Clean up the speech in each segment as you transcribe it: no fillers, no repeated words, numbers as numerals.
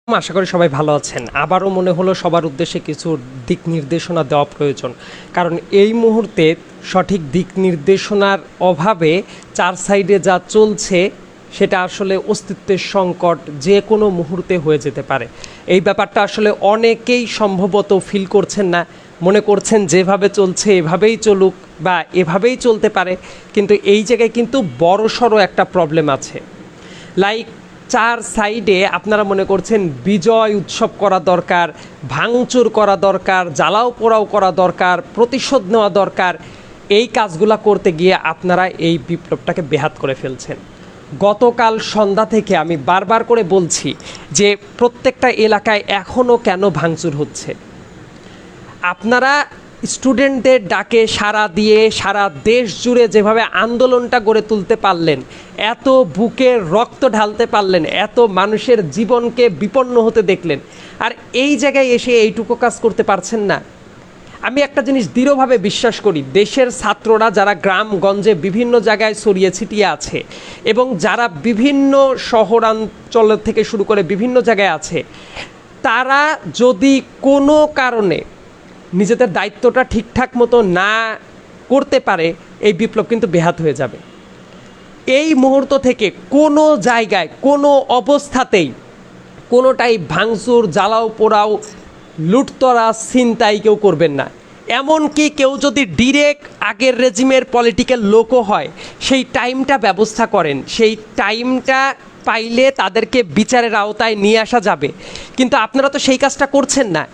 আশা করি সবাই ভালো আছেন। আবারও মনে হলো সবার উদ্দেশ্যে কিছু দিক নির্দেশনা দেওয়া প্রয়োজন, কারণ এই মুহূর্তে সঠিক দিক নির্দেশনার অভাবে চার সাইডে যা চলছে সেটা আসলে অস্তিত্বের সংকট যে কোনো মুহূর্তে হয়ে যেতে পারে। এই ব্যাপারটা আসলে অনেকেই সম্ভবত ফিল করছেন না, মনে করছেন যেভাবে চলছে এভাবেই চলুক বা এভাবেই চলতে পারে, কিন্তু এই জায়গায় কিন্তু বড়সড় একটা প্রবলেম আছে। লাইক চার সাইডে আপনারা মনে করছেন বিজয় উৎসব করা দরকার, ভাঙচুর করা দরকার, জ্বালাও পোড়াও করা দরকার, প্রতিশোধ নেওয়া দরকার। এই কাজগুলা করতে গিয়ে আপনারা এই বিপ্লবটাকে বেহাত করে ফেলছেন। গতকাল সন্ধ্যা থেকে আমি বারবার করে বলছি যে প্রত্যেকটা এলাকায় এখনও কেন ভাঙচুর হচ্ছে। আপনারা স্টুডেন্টদের ডাকে সাড়া দিয়ে সারা দেশ জুড়ে যেভাবে আন্দোলনটা গড়ে তুলতে পারলেন, এত বুকের রক্ত ঢালতে পারলেন, এত মানুষের জীবনকে বিপন্ন হতে দেখলেন, আর এই জায়গায় এসে এইটুকু কাজ করতে পারছেন না। আমি একটা জিনিস দৃঢ়ভাবে বিশ্বাস করি, দেশের ছাত্ররা যারা গ্রামগঞ্জে বিভিন্ন জায়গায় ছড়িয়ে ছিটিয়ে আছে এবং যারা বিভিন্ন শহরাঞ্চল থেকে শুরু করে বিভিন্ন জায়গায় আছে, তারা যদি কোনো কারণে নিজেদের দায়িত্বটা ঠিকঠাক মতো না করতে পারে, এই বিপ্লব কিন্তু বেহাত হয়ে যাবে। এই মুহূর্ত থেকে কোনো জায়গায় কোনো অবস্থাতেই কোনোটাই ভাঙচুর, জ্বালাও পোড়াও, লুটতরা, ছিনতাই কেউ করবেন না। এমনকি কেউ যদি ডিরেক্ট আগের রেজিমের পলিটিক্যাল লোকও হয়, সেই টাইমটা ব্যবস্থা করেন, সেই টাইমটা পাইলে তাদেরকে বিচারের আওতায় নিয়ে আসা যাবে। কিন্তু আপনারা তো সেই কাজটা করছেন না।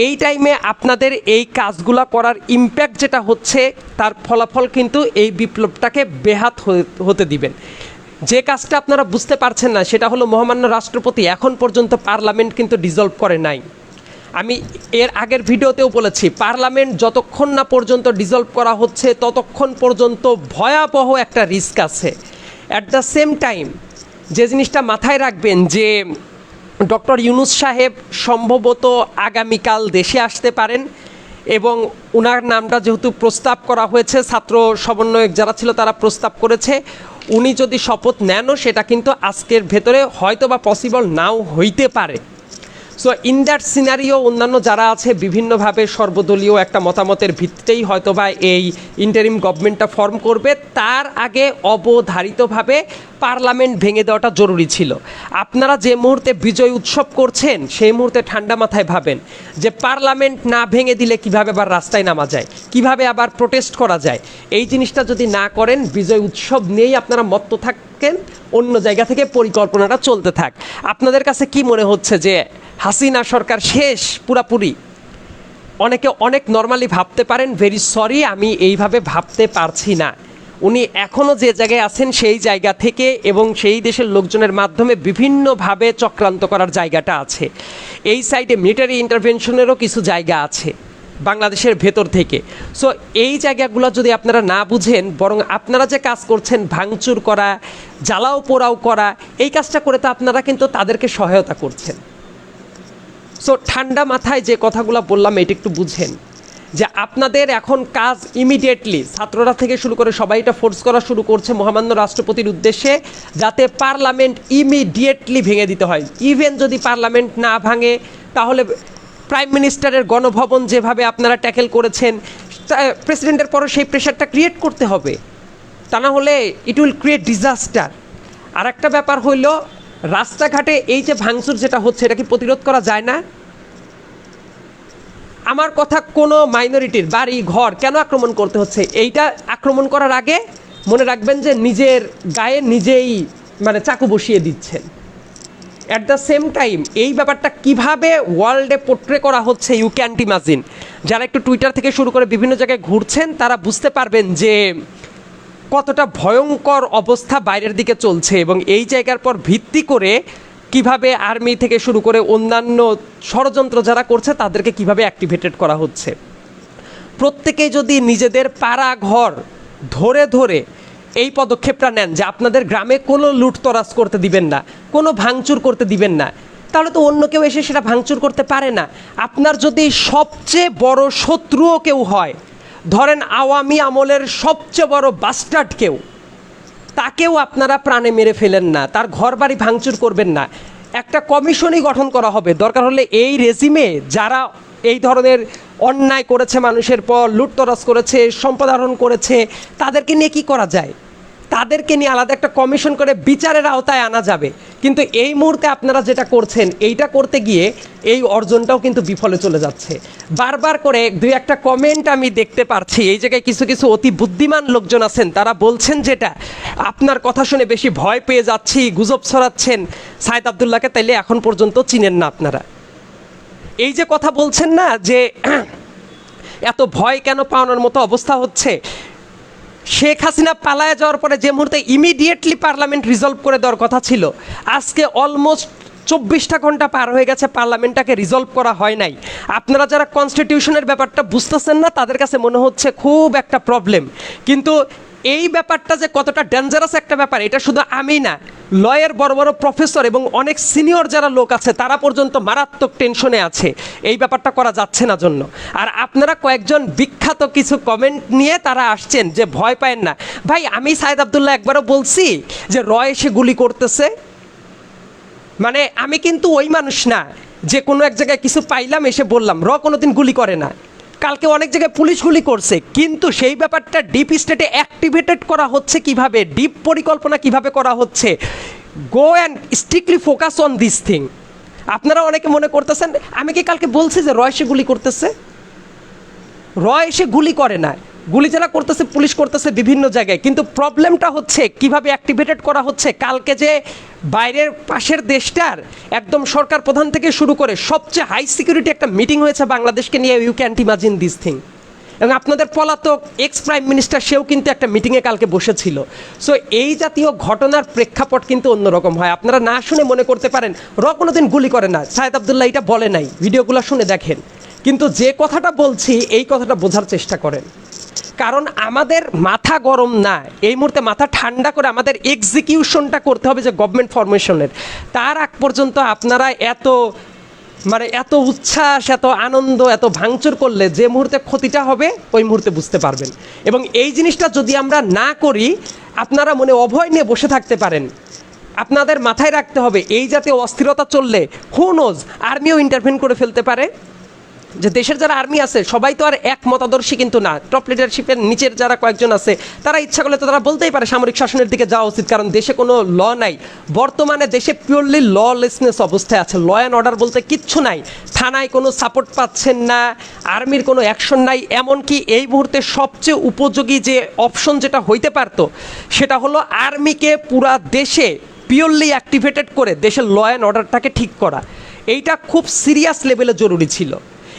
এই টাইমে আপনাদের এই কাজগুলো করার ইম্প্যাক্ট যেটা হচ্ছে, তার ফলাফল কিন্তু এই বিপ্লবটাকে বেহাত হতে দিবেন। যে কাজটা আপনারা বুঝতে পারছেন না সেটা হলো, মহামান্য রাষ্ট্রপতি এখন পর্যন্ত পার্লামেন্ট কিন্তু ডিসলভ করে নাই। আমি এর আগের ভিডিওতেও বলেছি, পার্লামেন্ট যতক্ষণ না পর্যন্ত ডিসলভ করা হচ্ছে ততক্ষণ পর্যন্ত ভয়াবহ একটা রিস্ক আছে। অ্যাট দ্য সেম টাইম যে জিনিসটা মাথায় রাখবেন যে ডক্টর ইউনূস সাহেব সম্ভবত আগামীকাল দেশে আসতে পারেন, এবং ওনার নামটা যেহেতু প্রস্তাব করা হয়েছে, ছাত্র সমন্বয়ক যারা ছিল তারা প্রস্তাব করেছে, উনি যদি শপথ নেনও সেটা কিন্তু আজকের ভেতরে হয়তো বা পসিবল নাও হইতে পারে। সো ইন দ্যাট সিনারিও অন্যান্য যারা আছে বিভিন্নভাবে সর্বদলীয় একটা মতামতের ভিত্তিতেই হয়তোবা এই ইন্টারিম গভর্নমেন্টটা ফর্ম করবে। তার আগে অবধারিতভাবে পার্লামেন্ট ভেঙে দেওয়াটা জরুরি ছিল। আপনারা যে মুহূর্তে বিজয় উৎসব করছেন সেই মুহূর্তে ঠান্ডা মাথায় ভাবেন যে পার্লামেন্ট না ভেঙে দিলে কিভাবে আবার রাস্তায় নামা যায়, কিভাবে আবার প্রোটেস্ট করা যায়। এই জিনিসটা যদি না করেন, বিজয় উৎসব নিয়েই আপনারা মত্ত থাকেন, অন্য জায়গা থেকে পরিকল্পনাটা চলতে থাক। আপনাদের কাছে কি মনে হচ্ছে যে হাসিনা সরকার শেষ পুরাপুরি? অনেকে অনেক নর্মালি ভাবতে পারেন, ভেরি সরি, আমি এইভাবে ভাবতে পারছি না। উনি এখনও যে জায়গায় আছেন সেই জায়গা থেকে এবং সেই দেশের লোকজনের মাধ্যমে বিভিন্নভাবে চক্রান্ত করার জায়গাটা আছে। এই সাইডে মিলিটারি ইন্টারভেনশনেরও কিছু জায়গা আছে বাংলাদেশের ভেতর থেকে। সো এই জায়গাগুলো যদি আপনারা না বুঝেন, বরং আপনারা যে কাজ করছেন ভাঙচুর করা, জ্বালাও পোড়াও করা, এই কাজটা করে তো আপনারা কিন্তু তাদেরকে সহায়তা করছেন। সো ঠান্ডা মাথায় যে কথাগুলো বললাম এটা একটু বুঝেন, যে আপনাদের এখন কাজ ইমিডিয়েটলি, ছাত্ররা থেকে শুরু করে সবাই এটা ফোর্স করা শুরু করছে মহামান্য রাষ্ট্রপতির উদ্দেশ্যে, যাতে পার্লামেন্ট ইমিডিয়েটলি ভেঙে দিতে হয়। ইভেন যদি পার্লামেন্ট না ভাঙে, তাহলে প্রাইম মিনিস্টারের গণভবন যেভাবে আপনারা ট্যাকেল করেছেন, প্রেসিডেন্টের পরও সেই প্রেশারটা ক্রিয়েট করতে হবে, তা না হলে ইট উইল ক্রিয়েট ডিজাস্টার। আর একটা ব্যাপার হইল, রাস্তাঘাটে এই যে ভাঙচুর যেটা হচ্ছে, এটা কি প্রতিরোধ করা যায় না? আমার কথা, কোনো মাইনরিটির বাড়ি ঘর কেন আক্রমণ করতে হচ্ছে? এইটা আক্রমণ করার আগে মনে রাখবেন যে নিজের গায়ে নিজেই চাকু বসিয়ে দিচ্ছেন। অ্যাট দ্য সেম টাইম এই ব্যাপারটা কিভাবে ওয়ার্ল্ডে পোট্রে করা হচ্ছে, ইউ ক্যান্ট ইমাজিন। যারা একটু টুইটার থেকে শুরু করে বিভিন্ন জায়গায় ঘুরছেন তারা বুঝতে পারবেন যে কতটা ভয়ঙ্কর অবস্থা বাইরের দিকে চলছে, এবং এই জায়গার পর ভিত্তি করে কিভাবে আর্মি থেকে শুরু করে অন্যান্য ষড়যন্ত্র যারা করছে তাদেরকে কিভাবে অ্যাক্টিভেটেড করা হচ্ছে। প্রত্যেকেই যদি নিজেদের পাড়া ঘর ধরে ধরে এই পদক্ষেপটা নেন যে আপনাদের গ্রামে কোনো লুটতরাজ করতে দিবেন না, কোনো ভাঙচুর করতে দিবেন না, তাহলে তো অন্য কেউ এসে সেটা ভাঙচুর করতে পারে না। আপনার যদি সবচেয়ে বড় শত্রুও কেউ হয়, ধরেন আওয়ামী আমলের সবচেয়ে বড় বাস্টার্ড কেউ, তাকেও আপনারা প্রাণে মেরে ফেলেন না, তার ঘর বাড়ি ভাঙচুর করবেন না। একটা কমিশনই গঠন করা হবে, দরকার হলে এই রেজিমে যারা এই ধরনের অন্যায় করেছে, মানুষের পর লুটতরাজ করেছে, সম্পদ আহরণ করেছে, তাদেরকে নিয়ে কি করা যায়, তাদেরকে নিয়ে আলাদা একটা কমিশন করে বিচারের আওতায় আনা যাবে। কিন্তু এই মুহূর্তে আপনারা যেটা করছেন, এইটা করতে গিয়ে এই অর্জনটাও কিন্তু বিফলে চলে যাচ্ছে। বারবার করে দুই একটা কমেন্ট আমি দেখতে পারছি, এই জায়গায় কিছু কিছু অতি বুদ্ধিমান লোকজন আছেন, তারা বলছেন যেটা আপনার কথা শুনে বেশি ভয় পেয়ে যাচ্ছি, গুজব ছড়াচ্ছেন সাইদ আবদুল্লাহকে, তাইলে এখন পর্যন্ত চিনেন না আপনারা। এই যে কথা বলছেন না যে এত ভয় কেন পাওয়ানোর মতো অবস্থা হচ্ছে, শেখ হাসিনা পালায় যাওয়ার পরে যে মুহূর্তে ইমিডিয়েটলি পার্লামেন্ট রিজলভ করে দেওয়ার কথা ছিল, আজকে অলমোস্ট 24টা ঘন্টা পার হয়ে গেছে, পার্লামেন্টটাকে রিজলভ করা হয় নাই। আপনারা যারা কনস্টিটিউশনের ব্যাপারটা বুঝতেছেন না, তাদের কাছে মনে হচ্ছে খুব একটা প্রবলেম, কিন্তু এই ব্যাপারটা যে কতটা ডেঞ্জারাস একটা ব্যাপার, এটা শুধু আমি না, লয়ের বড় বড় প্রফেসর এবং অনেক সিনিয়র যারা লোক আছে তারা পর্যন্ত মারাত্মক টেনশনে আছে এই ব্যাপারটা করা যাচ্ছে না জন্য। আর আপনারা কয়েকজন বিখ্যাত কিছু কমেন্ট নিয়ে তারা আসছেন যে ভয় পায়েন না। ভাই, আমি সাইদ আবদুল্লাহ একবারও বলছি যে র এসে গুলি করতেছে? মানে আমি কিন্তু ওই মানুষ না যে কোনো এক জায়গায় কিছু পাইলাম এসে বললাম। র কোনোদিন গুলি করে না, কালকে অনেক জায়গায় পুলিশ গুলি করছে, কিন্তু সেই ব্যাপারটা ডিপ স্টেটে অ্যাক্টিভেটেড করা হচ্ছে কিভাবে, ডিপ পরিকল্পনা কিভাবে করা হচ্ছে, go and strictly focus on this thing. আপনারা অনেকে মনে করতেছেন আমি কি কালকে বলছি যে র এসে গুলি করতেছে? র এসে গুলি করে না, গুলি যারা করতেছে পুলিশ করতেছে বিভিন্ন জায়গায়, কিন্তু প্রবলেমটা হচ্ছে কিভাবে অ্যাক্টিভেটেড করা হচ্ছে। কালকে যে বাইরের পাশের দেশটার একদম সরকার প্রধান থেকে শুরু করে সবচেয়ে হাই সিকিউরিটি একটা মিটিং হয়েছে বাংলাদেশকে নিয়ে, you can't imagine this thing. এবং আপনাদের পলাতক এক্স প্রাইম মিনিস্টার, সেও কিন্তু একটা মিটিংয়ে কালকে বসেছিল। সো এই জাতীয় ঘটনার প্রেক্ষাপট কিন্তু অন্যরকম হয়। আপনারা না শুনে মনে করতে পারেন র কোনোদিন গুলি করে না, সাইদ আবদুল্লাহ এটা বলে নাই, ভিডিওগুলো শুনে দেখেন। কিন্তু যে কথাটা বলছি এই কথাটা বোঝার চেষ্টা করেন, কারণ আমাদের মাথা গরম না, এই মুহূর্তে মাথা ঠান্ডা করে আমাদের এক্সিকিউশনটা করতে হবে যে গভর্নমেন্ট ফরমেশনের। তার আগ পর্যন্ত আপনারা এত উচ্ছ্বাস, এত আনন্দ, এত ভাঙচুর করলে যে মুহূর্তে ক্ষতিটা হবে ওই মুহূর্তে বুঝতে পারবেন। এবং এই জিনিসটা যদি আমরা না করি, আপনারা মনে অভয় নিয়ে বসে থাকতে পারেন। আপনাদের মাথায় রাখতে হবে এই জাতীয় অস্থিরতা চললে হু নোজ আর্মিও ইন্টারভেন করে ফেলতে পারে। যে দেশের যারা আর্মি আছে সবাই তো আর এক মতাদর্শী কিন্তু না, টপ লিডারশিপের নিচের যারা কয়েকজন আছে তারা ইচ্ছা করলে তো তারা বলতেই পারে সামরিক শাসনের দিকে যাওয়া উচিত, কারণ দেশে কোনো ল নাই। বর্তমানে দেশে পিওরলি ললেসনেস অবস্থায় আছে, ল অ্যান্ড অর্ডার বলতে কিচ্ছু নাই, থানায় কোনো সাপোর্ট পাচ্ছেন না, আর্মির কোনো অ্যাকশন নাই। এমনকি এই মুহূর্তে সবচেয়ে উপযোগী যে অপশন যেটা হইতে পারতো সেটা হলো আর্মিকে পুরা দেশে পিওরলি অ্যাক্টিভেটেড করে দেশের ল অ্যান্ড অর্ডারটাকে ঠিক করা। এইটা খুব সিরিয়াস লেভেলে জরুরি ছিল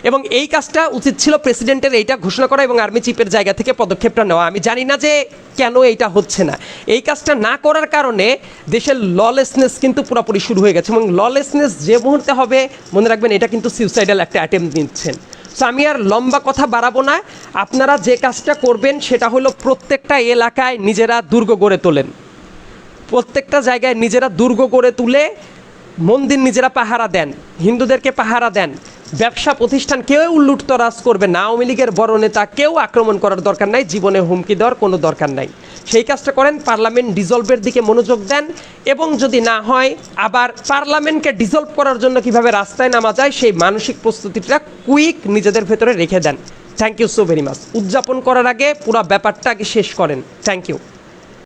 এবং এই কাজটা উচিত ছিল প্রেসিডেন্টের এইটা ঘোষণা করা এবং আর্মি চিফের জায়গা থেকে পদক্ষেপটা নেওয়া। আমি জানি না যে কেন এইটা হচ্ছে না। এই কাজটা না করার কারণে দেশের ললেসনেস কিন্তু পুরোপুরি শুরু হয়ে গেছে এবং ললেসনেস যে মুহূর্তে হবে মনে রাখবেন এটা কিন্তু সুইসাইডাল একটা অ্যাটেম্প্ট নিচ্ছেন। সো আমি আর লম্বা কথা বাড়াবো না, আপনারা যে কাজটা করবেন সেটা হলো প্রত্যেকটা এলাকায় নিজেরা দুর্গ গড়ে তোলেন, প্রত্যেকটা জায়গায় নিজেরা দুর্গ গড়ে তুলে মন্দির নিজেরা পাহারা দেন, হিন্দুদেরকে পাহারা দেন, ব্যবসা প্রতিষ্ঠান কেউ লুটতরাজ করবে না, আওয়ামী লীগের বড় নেতা কেউ আক্রমণ করার দরকার নাই, জীবনে হুমকি দেওয়ার কোনো দরকার নাই। সেই কাজটা করেন, পার্লামেন্ট ডিসলভের দিকে মনোযোগ দেন এবং যদি না হয় আবার পার্লামেন্টকে ডিসলভ করার জন্য কিভাবে রাস্তায় নামা যায় সেই মানসিক প্রস্তুতিটা কুইক নিজেদের ভেতরে রেখে দেন। Thank you so very much. উদযাপন করার আগে পুরো ব্যাপারটা আগে শেষ করেন। Thank you.